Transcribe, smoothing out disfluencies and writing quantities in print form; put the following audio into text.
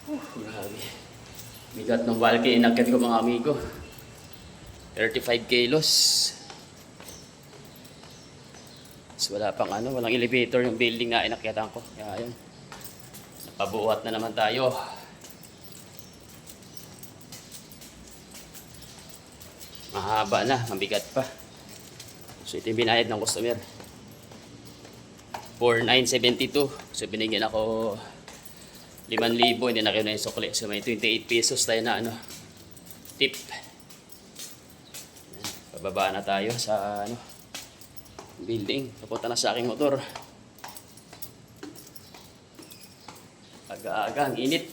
Grabe. Bigat ng bulky. Inakit ko mga amigo. 35 kilos. So, wala pang ano, walang elevator yung building na inakyatan ko. Kaya ayun. Napabuhat na naman tayo. Mahaba na, mabigat pa. So ito yung binayad ng customer. 4,972. So binigyan ako 5,000. Hindi na kayo na yung sukli. So may 28 pesos tayo na ano, tip. Pababa na tayo sa ano, building. Papunta na sa aking motor. Aga-aga, ang init.